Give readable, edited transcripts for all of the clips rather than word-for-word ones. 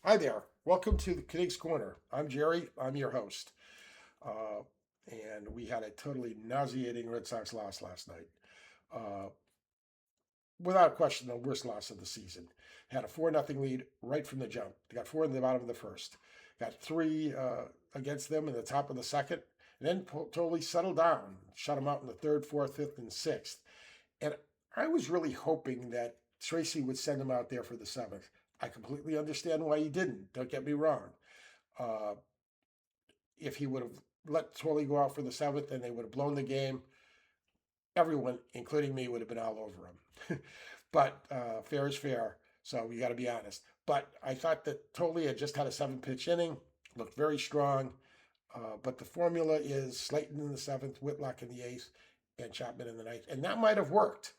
Hi there. Welcome to the Knigs Corner. I'm Jerry. I'm your host. Uh, and we had a totally nauseating Red Sox loss last night. Uh, Without question, the worst loss of the season. Had a 4-0 lead right from the jump. They got four in the bottom of the first. Got three against them in the top of the second. And then totally settled down. Shut them out in the third, fourth, fifth, and sixth. And I was really hoping that Tracy would send him out there for the seventh. I completely understand why he didn't. Don't get me wrong. Uh, if he would have let Twilly go out for the seventh and they would have blown the game, everyone, including me, would have been all over him. But fair is fair, so we got to be honest. But I thought that Tolley had just had a seven-pitch inning, looked very strong. But the formula is Slayton in the seventh, Whitlock in the eighth, and Chapman in the ninth, and that might have worked.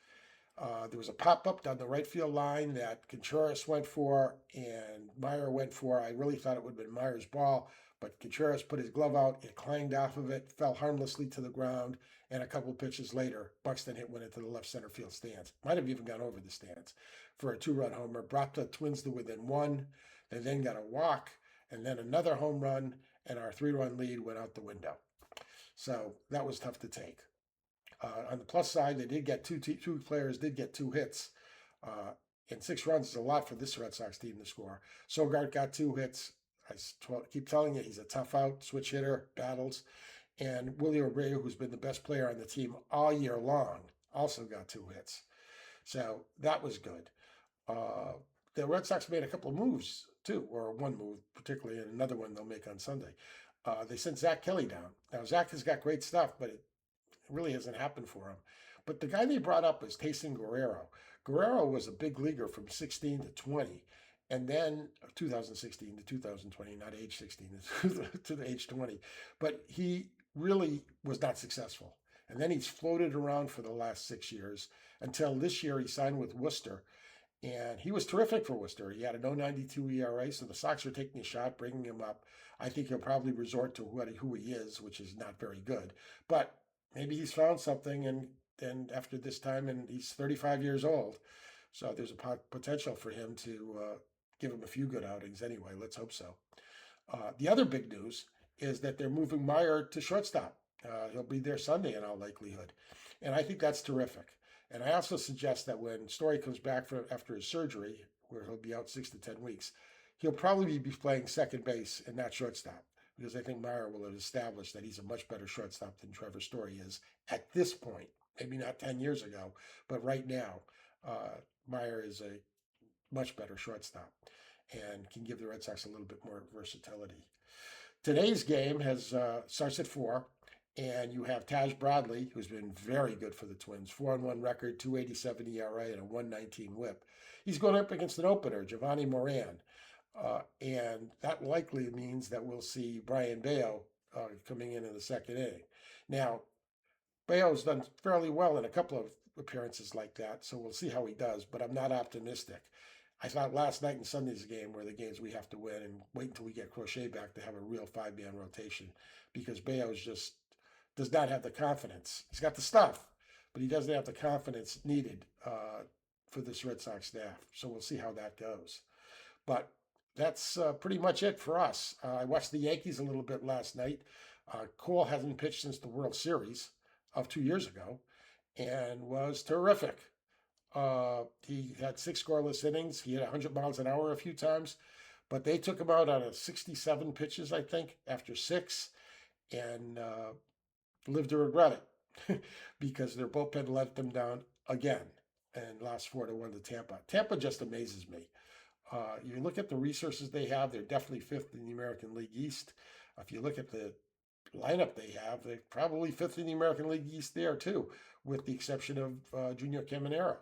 There was a pop up down the right field line that Contreras went for and Meyer went for. I really thought it would have been Meyer's ball, but Contreras put his glove out. It clanged off of it, fell harmlessly to the ground, and a couple of pitches later, Buxton hit one into the left center field stands. Might have even gone over the stands for a two-run homer. Brought the Twins to within one. They then got a walk and then another home run, and our three-run lead went out the window. So that was tough to take. On the plus side, they did get two players did get two hits, uh, and 6 runs is a lot for this Red Sox team to score. Sogard got two hits. I keep telling you, he's a tough out switch hitter, battles. And Willie Abreu, who's been the best player on the team all year long, also got two hits. So that was good. Uh, the Red Sox made a couple of moves too, or one move particularly, and another one they'll make on Sunday. They sent Zach Kelly down. Now Zach has got great stuff, but it really hasn't happened for him. But the guy they brought up was Tayson Guerrero. Guerrero was a big leaguer from 16 to 20, and then 2016 to 2020, not age 16 to the age 20. But he really was not successful. And then he's floated around for the last 6 years until this year he signed with Worcester. And he was terrific for Worcester. He had an 0.92 ERA, so the Sox are taking a shot, bringing him up. I think he'll probably resort to who he is, which is not very good. But maybe he's found something, and after this time, and he's 35 years old, so there's a potential for him to give him a few good outings anyway. Let's hope so. The other big news is that they're moving Meyer to shortstop. He'll be there Sunday in all likelihood, and I think that's terrific. And I also suggest that when Story comes back after his surgery, where he'll be out 6 to 10 weeks, he'll probably be playing second base and not shortstop, because I think Meyer will have established that he's a much better shortstop than Trevor Story is at this point. Maybe not 10 years ago, but right now, Meyer is a much better shortstop and can give the Red Sox a little bit more versatility. Today's game has starts at 4, and you have Taj Bradley, who's been very good for the Twins, 4-1 record, 2.87 ERA, and a 1.19 WHIP. He's going up against an opener, Giovanni Moran, and that likely means that we'll see Brian Bayo coming in the second inning. Now, Bayo's done fairly well in a couple of appearances like that, so we'll see how he does, but I'm not optimistic. I thought last night and Sunday's game were the games we have to win and wait until we get Crochet back to have a real five-man rotation, because Bayo's just does not have the confidence. He's got the stuff, but he doesn't have the confidence needed for this Red Sox staff. So we'll see how that goes. But that's pretty much it for us. I watched the Yankees a little bit last night. Cole hasn't pitched since the World Series of 2 years ago and was terrific. He had 6 scoreless innings. He had 100 miles an hour a few times, but they took him out on a 67 pitches, I think, after six, and live to regret it because their bullpen let them down again and lost 4-1 to Tampa. Tampa just amazes me. You look at the resources they have, they're definitely fifth in the American League East. If you look at the lineup they have, they're probably fifth in the American League East there too, with the exception of Junior Caminero.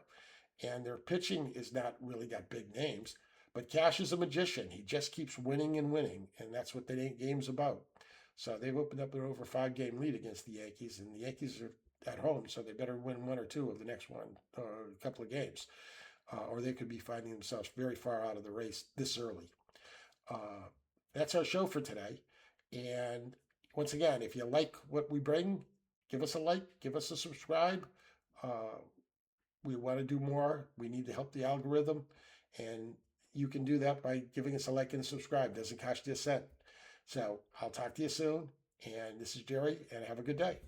And their pitching is not really got big names, but Cash is a magician. He just keeps winning and winning, and that's what the game's about. So they've opened up an over 5-game lead against the Yankees, and the Yankees are at home, so they better win one or two of the next couple of games, or they could be finding themselves very far out of the race this early. Uh, that's our show for today. And once again, if you like what we bring, give us a like, give us a subscribe. We want to do more. We need to help the algorithm. And you can do that by giving us a like and subscribe. Doesn't cost you a cent. So I'll talk to you soon. And this is Jerry, and have a good day.